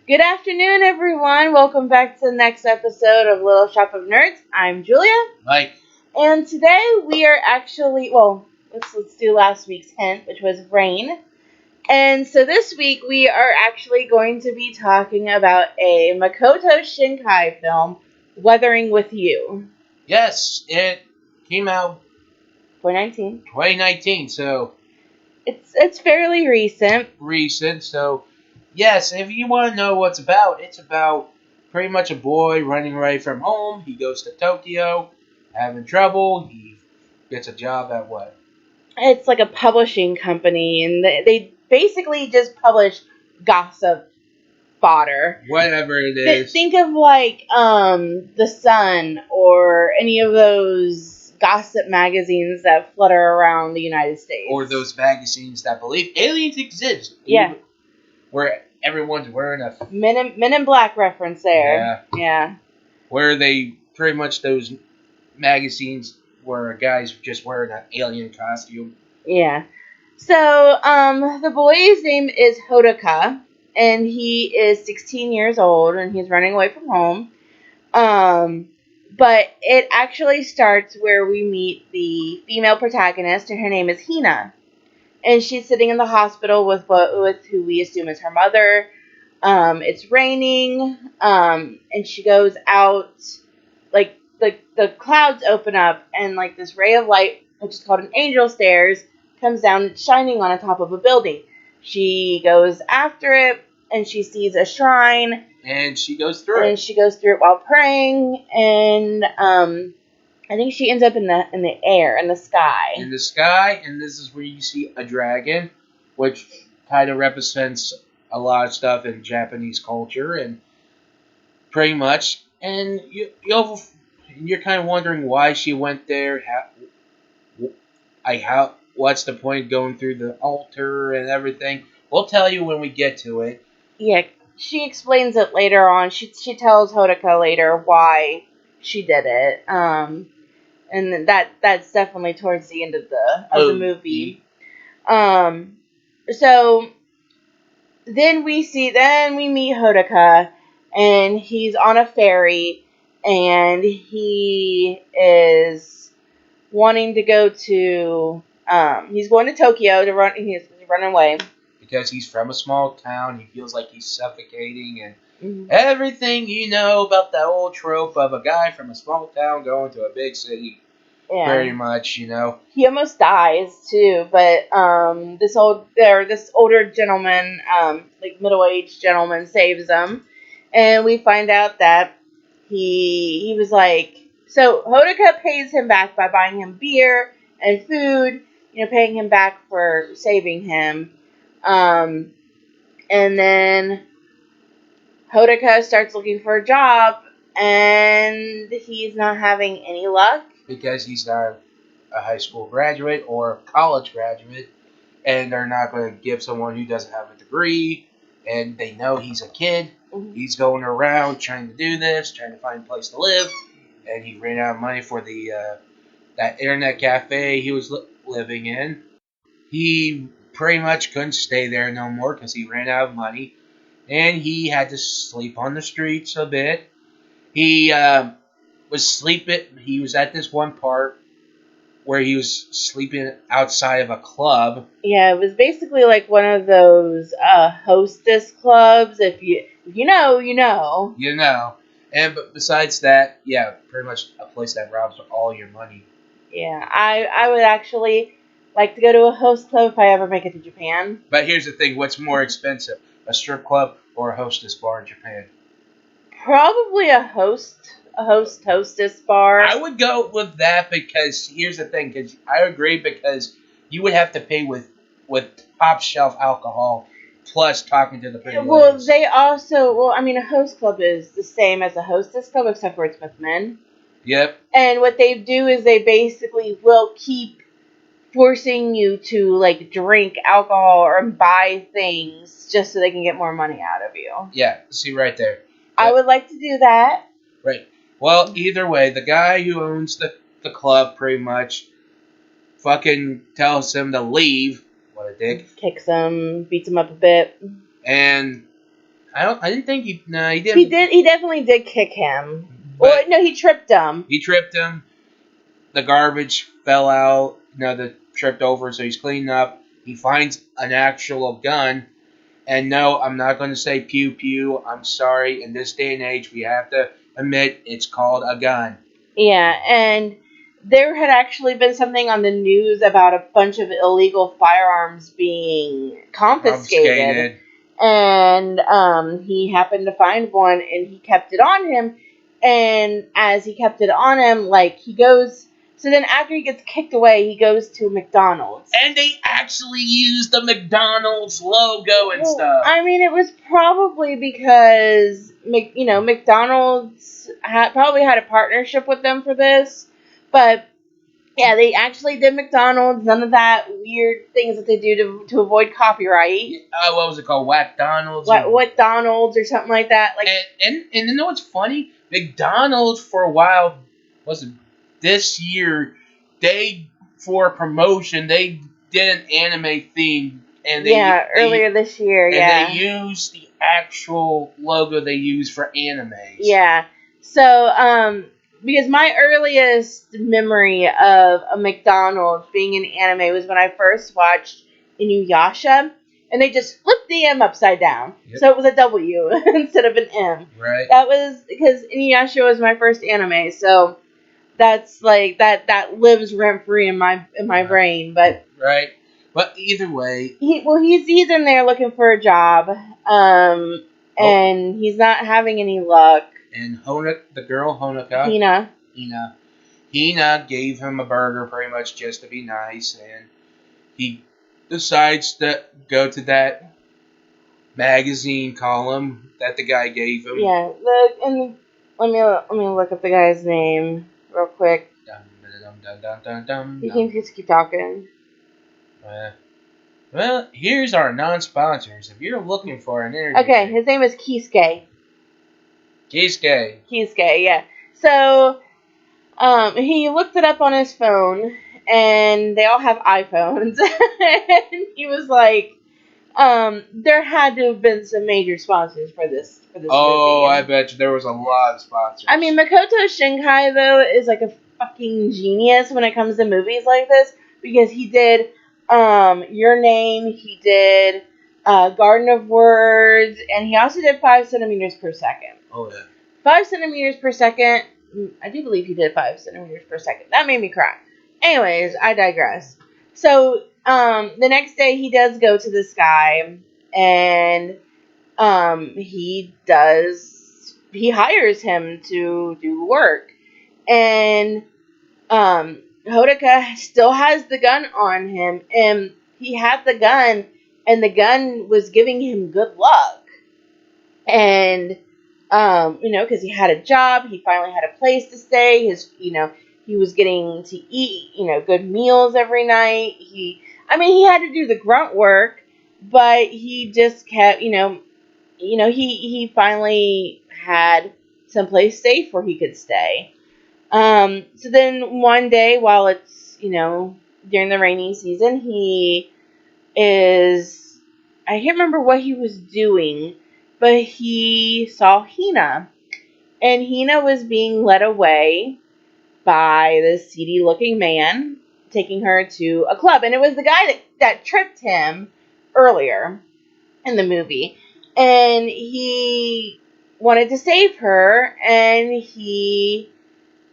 Good afternoon, everyone. Welcome back to the next episode of Little Shop of Nerds. I'm Julia, Mike. and today we are actually let's do last week's hint, which was rain. And so this week we are actually going to be talking about a Makoto Shinkai film, Weathering with You, Yes, it came out 2019. 2019, so It's fairly recent. So, yes, if you want to know what's about, it's about pretty much a boy running away from home. He goes to Tokyo, having trouble. He gets a job at what? It's like a publishing company, and they basically just publish gossip fodder. Whatever it is. Think of like The Sun or any of those gossip magazines that flutter around the United States. Or those magazines that believe aliens exist. Yeah. Where everyone's wearing a... Men in Black reference there. Yeah. Where they pretty much those magazines where a guy's just wearing an alien costume. Yeah. So, the boy's name is Hodaka, and he is 16 years old, and he's running away from home. But it actually starts where we meet the female protagonist, and her name is Hina. And she's sitting in the hospital with who we assume is her mother. It's raining, and she goes out, like the clouds open up, and like this ray of light, which is called an angel stairs, comes down shining on the top of a building. She goes after it, and she sees a shrine. And she goes through it. And she goes through it while praying, and I think she ends up in the air, in the sky. In the sky, and this is where you see a dragon, which kind of represents a lot of stuff in Japanese culture, and pretty much. And you're kind of wondering why she went there. What's the point going through the altar and everything? We'll tell you when we get to it. Yeah. She explains it later on. She tells Hodaka later why she did it. And that's definitely towards the end of the movie. So then we meet Hodaka, and he's on a ferry, and he is wanting to go to he's going to Tokyo to run. He's running away. Because he's from a small town, he feels like he's suffocating, and everything you know about that old trope of a guy from a small town going to a big city. Yeah. Pretty much, He almost dies too, but this older gentleman, like middle-aged gentleman, saves him, and we find out that he was like, so Hodaka pays him back by buying him beer and food, paying him back for saving him. And then Hodaka starts looking for a job, and he's not having any luck. Because he's not a high school graduate or a college graduate, and they're not going to give someone who doesn't have a degree, and they know he's a kid. Mm-hmm. He's going around trying to do this, trying to find a place to live, and he ran out of money for the that internet cafe he was living in. He pretty much couldn't stay there no more because he ran out of money, and he had to sleep on the streets a bit. He was sleeping. He was at this one part where he was sleeping outside of a club. Yeah, it was basically like one of those hostess clubs. If you know, you know. You know. And but besides that, yeah, pretty much a place that robs all your money. Yeah, I would actually like to go to a host club if I ever make it to Japan. But here's the thing, what's more expensive, a strip club or a hostess bar in Japan? Probably a hostess bar. I would go with that because here's the thing, because I agree, because you would have to pay with top shelf alcohol plus talking to the pretty ladies. They also, a host club is the same as a hostess club except for it's with men. Yep. And what they do is they basically will keep forcing you to like drink alcohol or buy things just so they can get more money out of you. Yeah, see right there. I would like to do that. Right. Well, either way, the guy who owns the club pretty much fucking tells him to leave. What a dick. Kicks him, beats him up a bit. And I didn't think he. No, he didn't. He did. He definitely did kick him. But Or no, he tripped him. he tripped him. The garbage fell out. The tripped over, so he's cleaning up. He finds an actual gun. And no, I'm not going to say pew pew. I'm sorry. In this day and age, we have to admit it's called a gun. Yeah, and there had actually been something on the news about a bunch of illegal firearms being confiscated. And he happened to find one, and he kept it on him. And as he kept it on him, like, he goes... So then after he gets kicked away, he goes to McDonald's. And they actually used the McDonald's logo and stuff. I mean, it was probably because, McDonald's probably had a partnership with them for this. But, yeah, they actually did McDonald's. None of that weird things that they do to avoid copyright. What was it called? Whack-Donald's? What-Donald's or something like that. Like, and you know what's funny? McDonald's, for a while, this year, for promotion, they did an anime theme. And earlier this year, and they used the actual logo they use for animes. Yeah. So, because my earliest memory of a McDonald's being an anime was when I first watched Inuyasha, and they just flipped the M upside down. Yep. So it was a W instead of an M. Right. That was because Inuyasha was my first anime, so that's like that lives rent free in my brain. But right. But either way, he's in there looking for a job, and he's not having any luck. And the girl Honoka, Hina gave him a burger pretty much just to be nice, and he decides to go to that magazine column that the guy gave him. Yeah, let me look up the guy's name real quick. You can just keep talking. Well, here's our non-sponsors. If you're looking for an interview... Okay, his name is Kisuke. Kisuke, yeah. So, he looked it up on his phone, and they all have iPhones. And he was like, there had to have been some major sponsors for this movie. Oh, I bet you there was a lot of sponsors. I mean, Makoto Shinkai, though, is like a fucking genius when it comes to movies like this, because he did Your Name, he did Garden of Words, and he also did 5 centimeters per second. Oh, yeah. 5 centimeters per second. I do believe he did 5 centimeters per second. That made me cry. Anyways, I digress. So, the next day he does go to this guy, and he hires him to do work. And Hodaka still has the gun on him, and he had the gun, and the gun was giving him good luck. And, because he had a job, he finally had a place to stay, he was getting to eat, good meals every night. He had to do the grunt work, but he just kept, he finally had someplace safe where he could stay. So then one day, while it's, during the rainy season, I can't remember what he was doing, but he saw Hina. And Hina was being led away by this seedy-looking man, taking her to a club. And it was the guy that tripped him earlier in the movie. And he wanted to save her, and he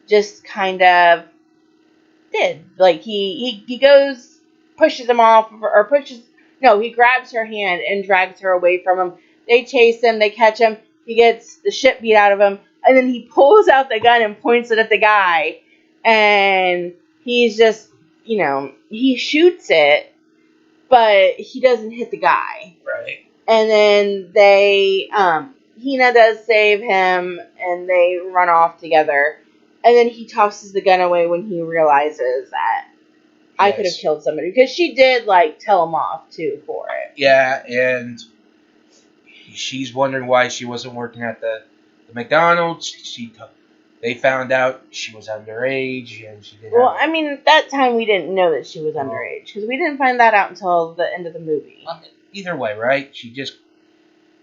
just kind of did. Like, he goes, pushes him off, he grabs her hand and drags her away from him. They chase him, they catch him, he gets the shit beat out of him, and then he pulls out the gun and points it at the guy, and he's just, he shoots it, but he doesn't hit the guy. Right. And then Hina does save him, and they run off together. And then he tosses the gun away when he realizes that I could have killed somebody. Because she did, tell him off, too, for it. Yeah, and she's wondering why she wasn't working at the McDonald's. They found out she was underage, and she didn't. Well, at that time we didn't know that she was underage, because we didn't find that out until the end of the movie. Either way, right?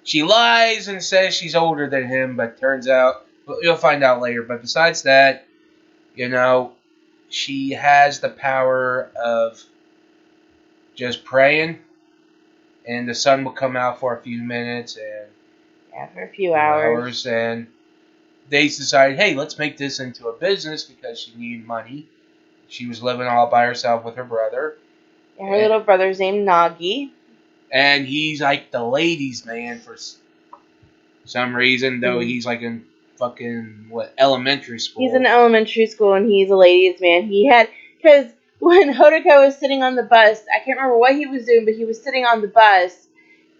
She lies and says she's older than him, but turns out, you'll find out later. But besides that, you know, she has the power of just praying, and the sun will come out for a few minutes and Yeah, for a few hours. and they decided, hey, let's make this into a business because she needed money. She was living all by herself with her brother. Yeah, her little brother's named Nagi. And he's like the ladies' man for some reason, though he's like in fucking, elementary school. He's in elementary school and he's a ladies' man. Because when Hodaka was sitting on the bus, I can't remember what he was doing, but he was sitting on the bus,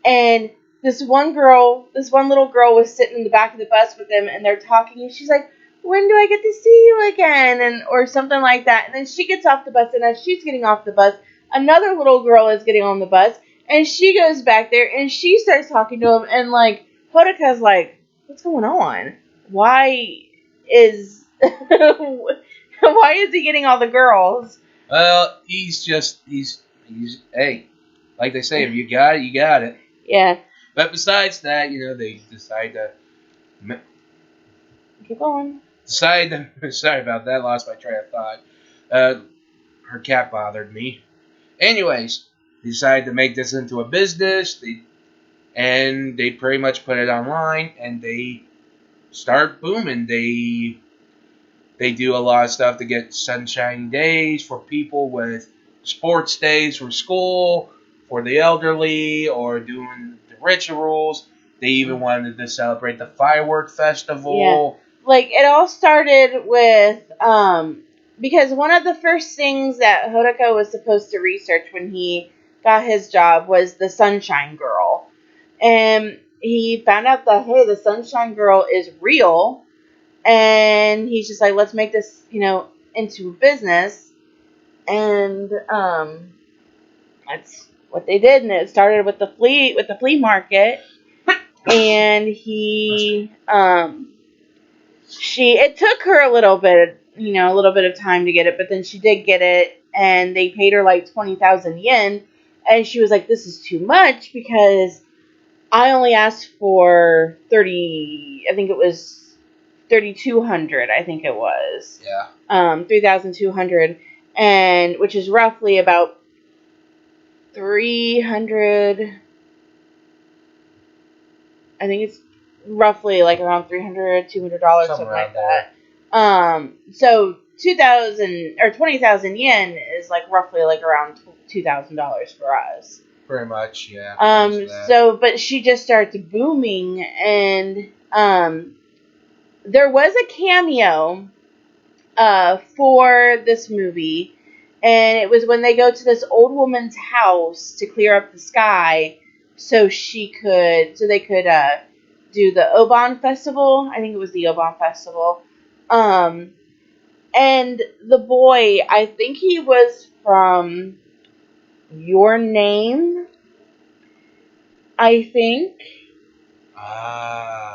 and this one little girl was sitting in the back of the bus with him, and they're talking, and she's like, when do I get to see you again? Or something like that. And then she gets off the bus, and as she's getting off the bus, another little girl is getting on the bus, and she goes back there, and she starts talking to him, and like, Hodaka's like, what's going on? Why is he getting all the girls? Well, he's hey, like they say, if you got it, you got it. Yeah. But besides that, they decide to Keep going. sorry about that, lost my train of thought. Her cat bothered me. Anyways, they decided to make this into a business. They pretty much put it online, and they start booming. They do a lot of stuff to get sunshiny days for people with sports days for school, for the elderly, or doing the rituals. They even wanted to celebrate the firework festival. Yeah. Like, it all started with, because one of the first things that Hodaka was supposed to research when he got his job was the Sunshine Girl. And he found out that, hey, the Sunshine Girl is real. And he's just like, let's make this, into a business. And that's what they did. And it started with the flea market. And it took her a little bit of time to get it, but then she did get it, and they paid her like 20,000 yen, and she was like, this is too much, because I only asked for 3,200, I think it was. Yeah. 3,200, and which is roughly about 300, I think it's roughly like around $300, $200, something like that. So 2,000 or 20,000 yen is like roughly like around $2,000 for us. Pretty much, yeah. So, but she just started booming, and there was a cameo for this movie, and it was when they go to this old woman's house to clear up the sky, so they could do the Oban Festival. I think it was the Oban Festival. And the boy, I think he was from Your Name, I think.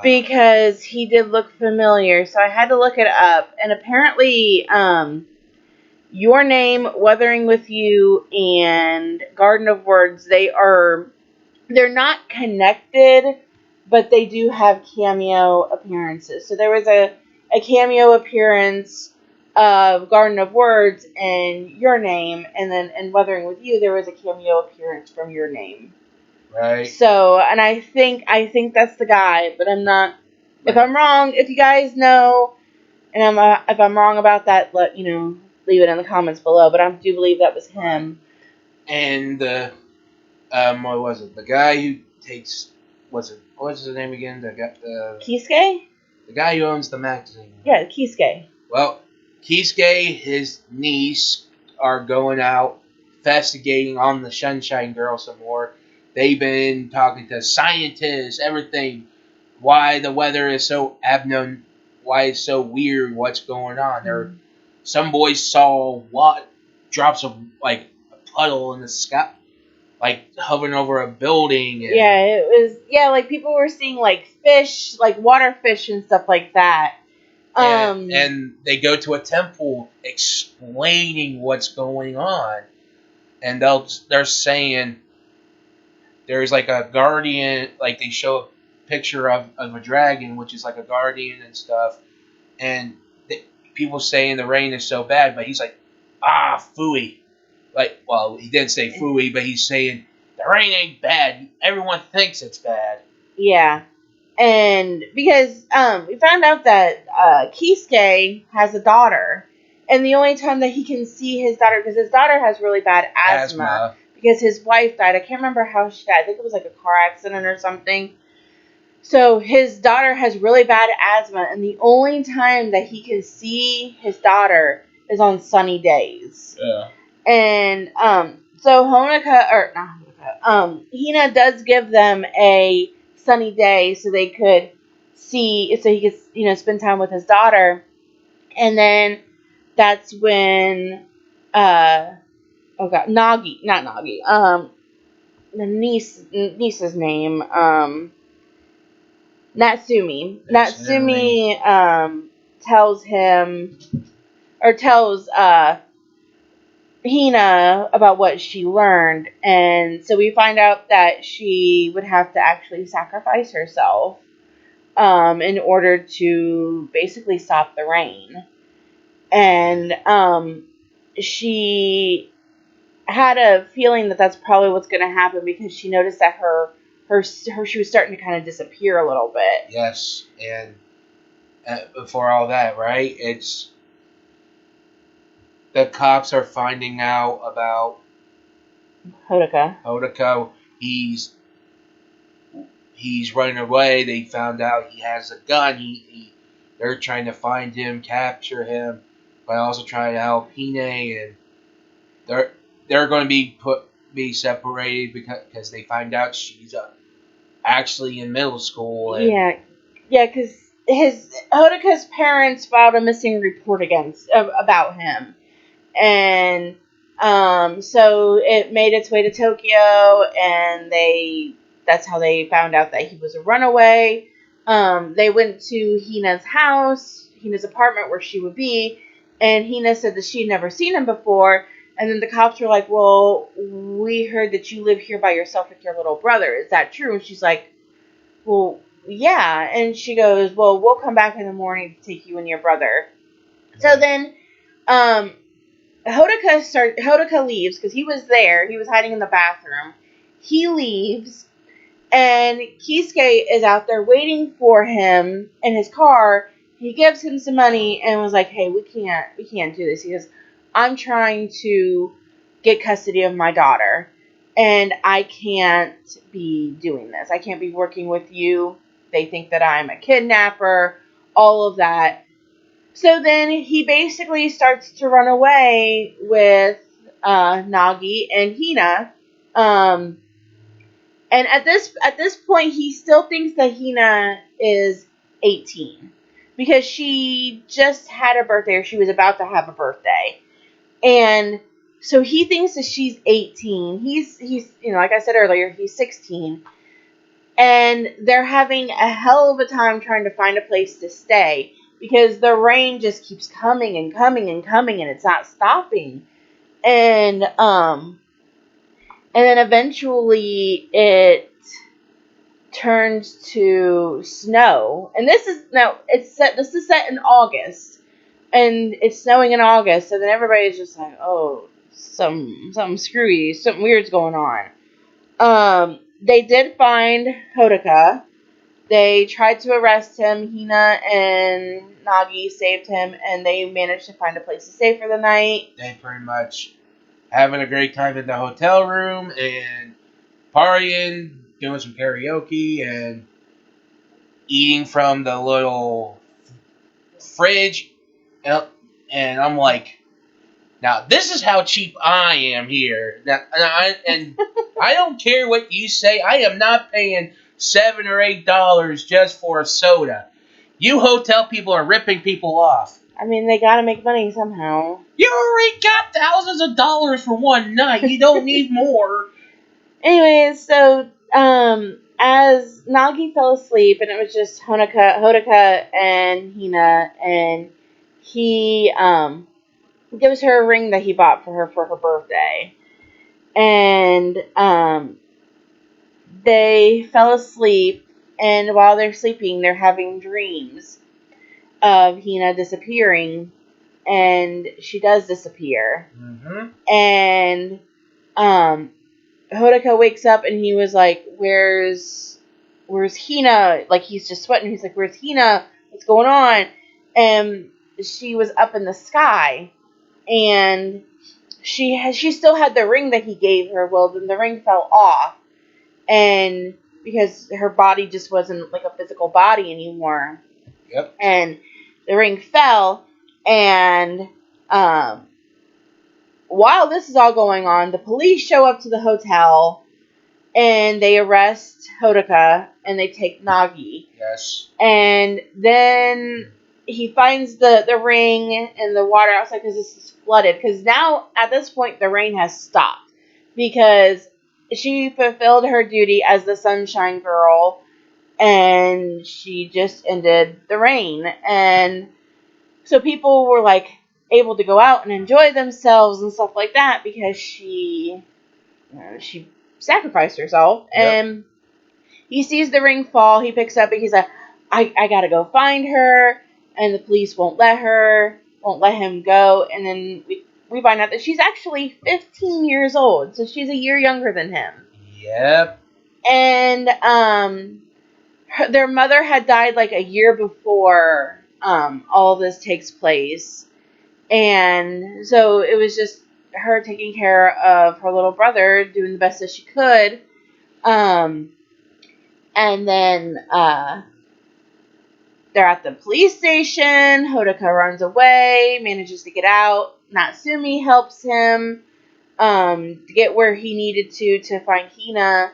Because he did look familiar, so I had to look it up. And apparently, Your Name, Weathering with You, and Garden of Words, they're not connected, but they do have cameo appearances. So there was a cameo appearance of Garden of Words and Your Name, and then in Weathering with You, there was a cameo appearance from Your Name. Right. So, and I think that's the guy, but I'm not. If I'm wrong, if you guys know, and if I'm wrong about that, leave it in the comments below. But I do believe that was him. And what was it? The guy who takes what's his name again? Kisuke? The guy who owns the magazine. Yeah, Kisuke. Well, Kisuke, his niece, are going out investigating on the Sunshine Girl some more. They've been talking to scientists, everything, why the weather is so abnormal, why it's so weird, what's going on. Some boys saw drops of like a puddle in the sky, like hovering over a building. And it was like people were seeing like fish, like water fish and stuff like that. And they go to a temple explaining what's going on, and they're saying there's like a guardian, like they show picture of a dragon, which is like a guardian and stuff. And people saying the rain is so bad, but he's like, phooey. Like, well, he didn't say phooey, but he's saying the rain ain't bad. Everyone thinks it's bad. Yeah. And because we found out that Kisuke has a daughter, and the only time that he can see his daughter, because his daughter has really bad asthma, because his wife died. I can't remember how she died. I think it was like a car accident or something. So his daughter has really bad asthma, and the only time that he can see his daughter is on sunny days. Yeah. And so Hina does give them a sunny day so they could so he could, spend time with his daughter. And then that's when Nagi, not Nagi, the niece's name, Natsumi. Natsumi tells Hina about what she learned, and so we find out that she would have to actually sacrifice herself in order to basically stop the rain. And she had a feeling that that's probably what's going to happen, because she noticed that she was starting to kind of disappear a little bit. Yes, and before all that, right? It's the cops are finding out about Hodaka. He's running away. They found out he has a gun. They're trying to find him, capture him, but also trying to help Hine, and they're going to be separated because they find out she's actually in middle school. And because Hodaka's parents filed a missing report about him, and so it made its way to Tokyo, and that's how they found out that he was a runaway. They went to Hina's apartment where she would be, and Hina said that she'd never seen him before. And then the cops were like, well, we heard that you live here by yourself with your little brother. Is that true? And she's like, well, yeah. And she goes, well, we'll come back in the morning to take you and your brother. So then Hodaka leaves, because he was there. He was hiding in the bathroom. He leaves, and Kisuke is out there waiting for him in his car. He gives him some money and was like, hey, we can't do this. He goes, I'm trying to get custody of my daughter, and I can't be doing this. I can't be working with you. They think that I'm a kidnapper, all of that. So then he basically starts to run away with Nagi and Hina. And at this point, he still thinks that Hina is 18, because she just had a birthday, or she was about to have a birthday. And so he thinks that she's 18. He's like I said earlier, he's 16. And they're having a hell of a time trying to find a place to stay, because the rain just keeps coming and coming and coming, and it's not stopping. And then eventually it turns to snow. And this is set in August. And it's snowing in August, so then everybody's just like, oh, something screwy, something weird's going on. They did find Hodaka. They tried to arrest him. Hina and Nagi saved him, and they managed to find a place to stay for the night. They pretty much having a great time in the hotel room and partying, doing some karaoke, and eating from the little fridge. And I'm like, now this is how cheap I am here. Now, and I don't care what you say. I am not paying $7 or $8 just for a soda. You hotel people are ripping people off. I mean, they gotta make money somehow. You already got thousands of dollars for one night. You don't need more. Anyways, so as Nagi fell asleep, and it was just Hodaka and Hina, and he gives her a ring that he bought for her birthday. And they fell asleep, And while they're sleeping, they're having dreams of Hina disappearing. And she does disappear. Mm-hmm. And Hodaka wakes up and he was like, where's Hina? Like, he's just sweating. He's like, where's Hina? What's going on? And she was up in the sky. And she still had the ring that he gave her. Well, then the ring fell off. And because her body just wasn't like a physical body anymore. Yep. And the ring fell. And while this is all going on, the police show up to the hotel. And they arrest Hodaka. And they take Nagi. Yes. And then he finds the ring in the water outside because this is flooded. Because now, at this point, the rain has stopped. Because she fulfilled her duty as the Sunshine Girl. And she just ended the rain. And so people were, like, able to go out and enjoy themselves and stuff like that. Because she sacrificed herself. Yep. And he sees the ring fall. He picks up and he's like, I gotta go find her. And the police won't let him go. And then we find out that she's actually 15 years old. So she's a year younger than him. Yep. And their mother had died like a year before all this takes place. And so it was just her taking care of her little brother, doing the best that she could. And then they're at the police station. Hodaka runs away, manages to get out. Natsumi helps him to get where he needed to find Hina.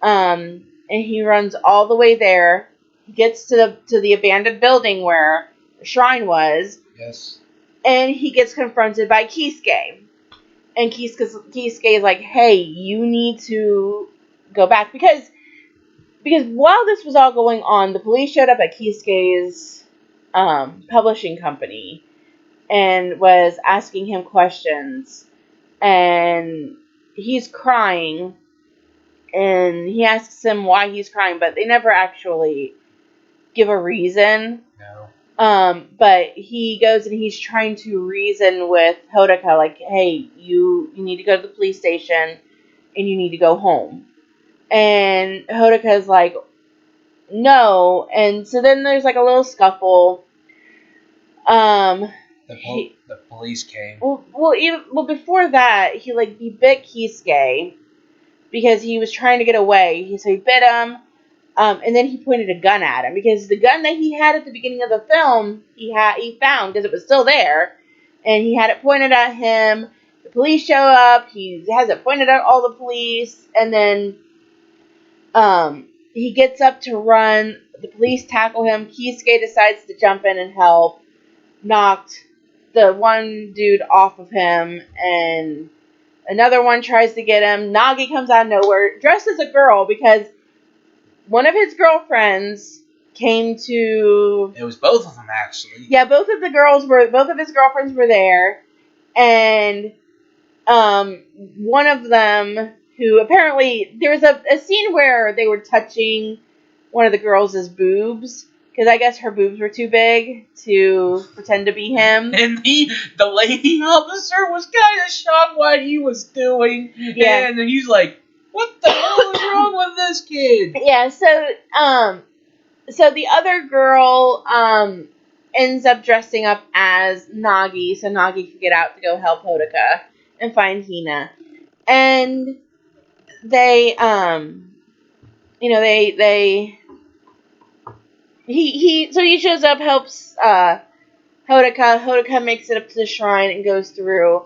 And he runs all the way there. He gets to the abandoned building where the shrine was. Yes. And he gets confronted by Kisuke. And Kisuke is like, hey, you need to go back. Because while this was all going on, the police showed up at Kisuke's publishing company and was asking him questions. And he's crying. And he asks him why he's crying, but they never actually give a reason. No. But he goes and he's trying to reason with Hodaka, like, hey, you need to go to the police station and you need to go home. And Hodaka's like, no. And so then there's like a little scuffle. The police came. Well, before that, he bit Kisuke because he was trying to get away. So he bit him. And then he pointed a gun at him because the gun that he had at the beginning of the film he found because it was still there, and he had it pointed at him. The police show up. He has it pointed at all the police, and then he gets up to run. The police tackle him. Kisuke decides to jump in and help. Knocked the one dude off of him, and another one tries to get him. Nagi comes out of nowhere, dressed as a girl because one of his girlfriends came to... It was both of them, actually. Yeah, both of his girlfriends were there. And one of them, who apparently... There was a scene where they were touching one of the girls' boobs. Because I guess her boobs were too big to pretend to be him. And the lady officer was kind of shocked what he was doing. Yeah. And then he's like, what the hell is wrong with this kid? Yeah, so the other girl ends up dressing up as Nagi, so Nagi could get out to go help Hodaka and find Hina. And they he shows up, helps Hodaka. Hodaka makes it up to the shrine and goes through.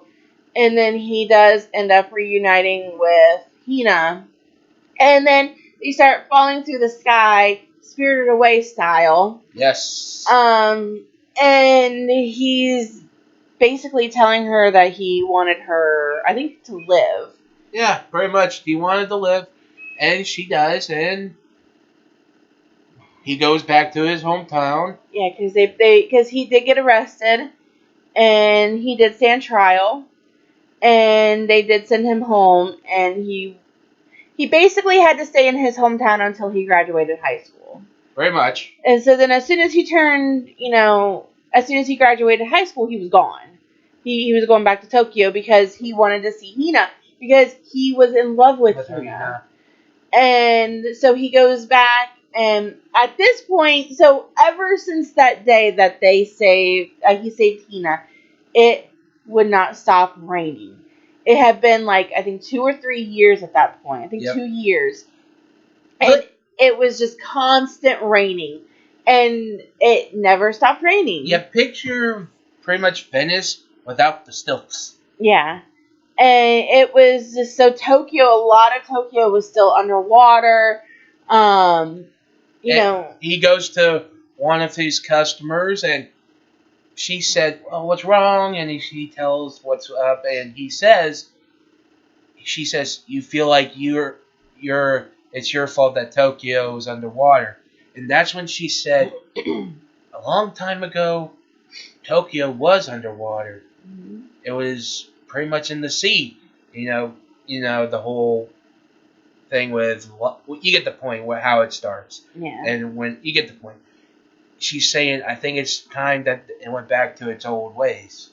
And then he does end up reuniting with Hina. And then they start falling through the sky, Spirited Away style. Yes. And he's basically telling her that he wanted her, I think, to live. Yeah, pretty much. He wanted to live, and she does, and he goes back to his hometown. Yeah, because he did get arrested, and he did stand trial, and they did send him home, and he basically had to stay in his hometown until he graduated high school. Pretty much. And so then as soon as he turned, as soon as he graduated high school, he was gone. He was going back to Tokyo because he wanted to see Hina, because he was in love with Hina. And so he goes back, and at this point, so ever since that day that he saved Hina, it would not stop raining. It had been like, I think 2 or 3 years at that point. I think 2 years. And it was just constant raining. And it never stopped raining. Yeah, picture pretty much Venice without the stilts. Yeah. And it was just so Tokyo, a lot of Tokyo was still underwater. He goes to one of his customers, and she said, "Oh, what's wrong?" And he tells what's up, and she says, "You feel like it's your fault that Tokyo is underwater." And that's when she said, "A long time ago, Tokyo was underwater. Mm-hmm. It was pretty much in the sea. You know the whole thing with, you get the point how it starts. Yeah. And when you get the point, she's saying, I think it's time that it went back to its old ways.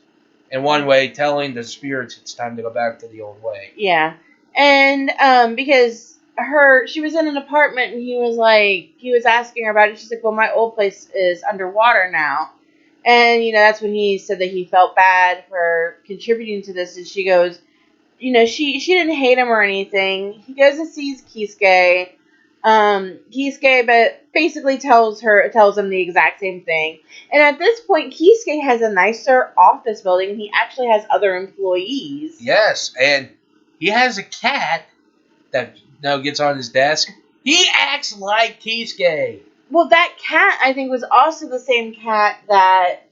In one way, telling the spirits it's time to go back to the old way. Yeah. And because she was in an apartment, and he was asking her about it. She's like, well, my old place is underwater now. And, that's when he said that he felt bad for contributing to this. And she goes, she didn't hate him or anything. He goes and sees Kisuke. Kisuke, but basically tells him the exact same thing. And at this point, Kisuke has a nicer office building, and he actually has other employees. Yes, and he has a cat that now gets on his desk. He acts like Kisuke. Well, that cat, I think, was also the same cat that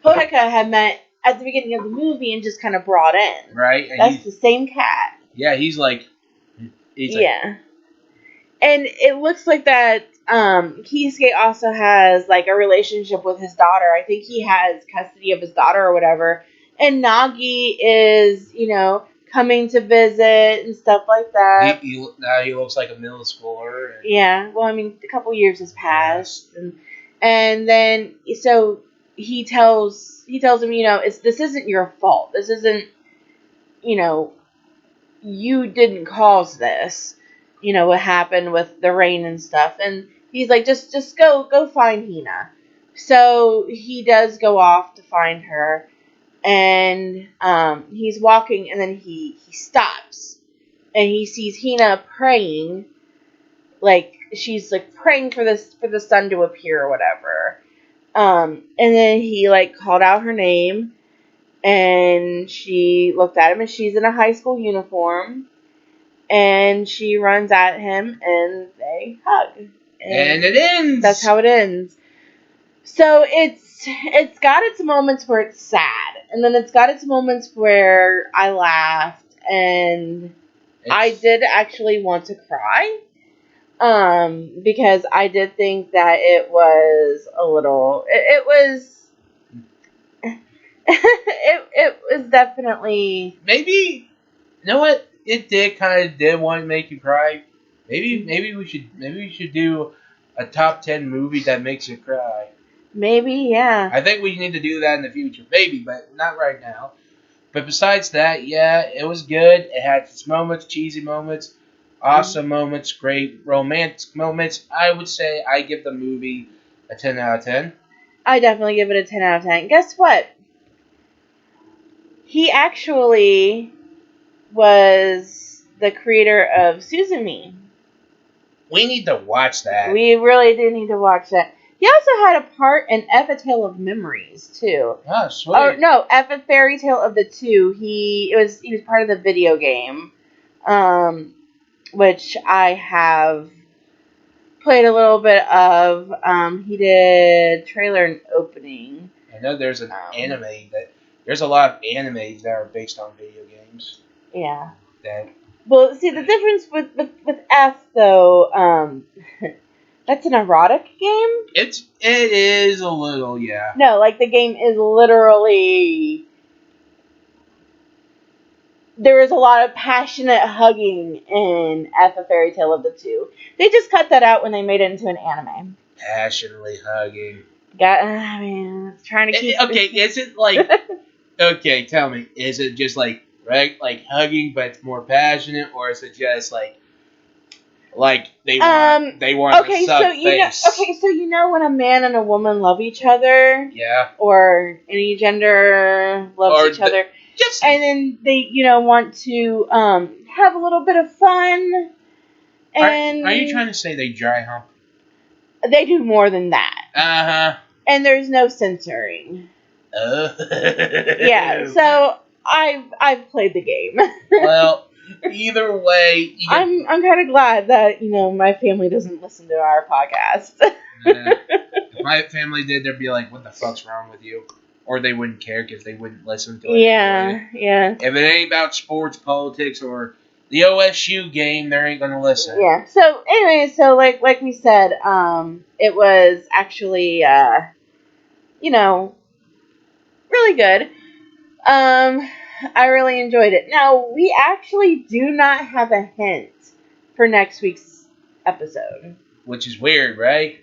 Hodaka had met at the beginning of the movie and just kind of brought in. Right. And that's the same cat. Yeah, he's like... Yeah. And it looks like that Kisuke also has, like, a relationship with his daughter. I think he has custody of his daughter or whatever. And Nagi is, coming to visit and stuff like that. Now he looks like a middle schooler. Yeah, well, I mean, a couple years has passed, and then so he tells him, this isn't your fault. This isn't, you didn't cause this. What happened with the rain and stuff, and he's like, just go find Hina. So he does go off to find her. And he's walking, and then he stops, and he sees Hina praying, like she's like praying for the sun to appear or whatever. And then he like called out her name, and she looked at him, and she's in a high school uniform, and she runs at him, and they hug, and it ends. That's how it ends. So it's got its moments where it's sad, and then it's got its moments where I laughed, and I did actually want to cry, because I did think that it was a little, it was definitely, maybe, you know what, it did want to make you cry. Maybe we should do a top 10 movie that makes you cry. Maybe, yeah. I think we need to do that in the future. Maybe, but not right now. But besides that, yeah, it was good. It had its moments, cheesy moments, awesome moments, great romantic moments. I would say I give the movie a 10 out of 10. I definitely give it a 10 out of 10. Guess what? He actually was the creator of Suzumi. We need to watch that. We really do need to watch that. He also had a part in F A Tale of Memories too. Oh, sweet. Oh no, F A Fairy Tale of the Two. He was part of the video game, which I have played a little bit of. He did trailer and opening. I know there's an anime there's a lot of animes that are based on video games. Yeah. Well, see, the difference with F though, that's an erotic game? It is a little, yeah. No, like the game is literally, there is a lot of passionate hugging in F A Fairy Tale of the Two. They just cut that out when they made it into an anime. passionately hugging. I mean, trying to keep. Okay, is it like? Okay, tell me, is it just like hugging, but it's more passionate, or is it just like they want Okay, to suck so you know when a man and a woman love each other, Yeah. or any gender loves Or each other, Just and then they want to have a little bit of fun, and are you trying to say they dry hump? they do more than that, Uh-huh. and there's no censoring. Yeah. So I've played the game. Well, either way, I'm kind of glad that my family doesn't listen to our podcast. If my family did, they'd be like, "What the fuck's wrong with you?" Or they wouldn't care because they wouldn't listen to it. Yeah. If it ain't about sports, politics, or the OSU game, they ain't gonna listen. Yeah. So anyway, so like we said, it was actually really good. I really enjoyed it. Now, we actually do not have a hint for next week's episode. Which is weird, right?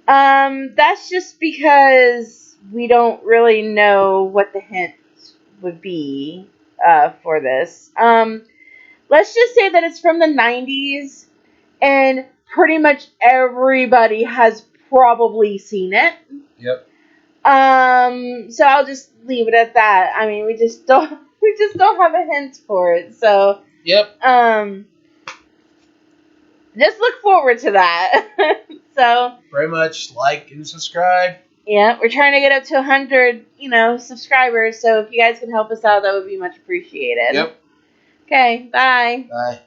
That's just because we don't really know what the hint would be for this. Let's just say that it's from the 90s, and pretty much everybody has probably seen it. Yep. So I'll just leave it at that. I mean, we just don't have a hint for it. So Yep. Just look forward to that. So pretty much like and subscribe. Yeah, we're trying to get up to 100, subscribers. So if you guys can help us out, that would be much appreciated. Yep. Okay, bye. Bye.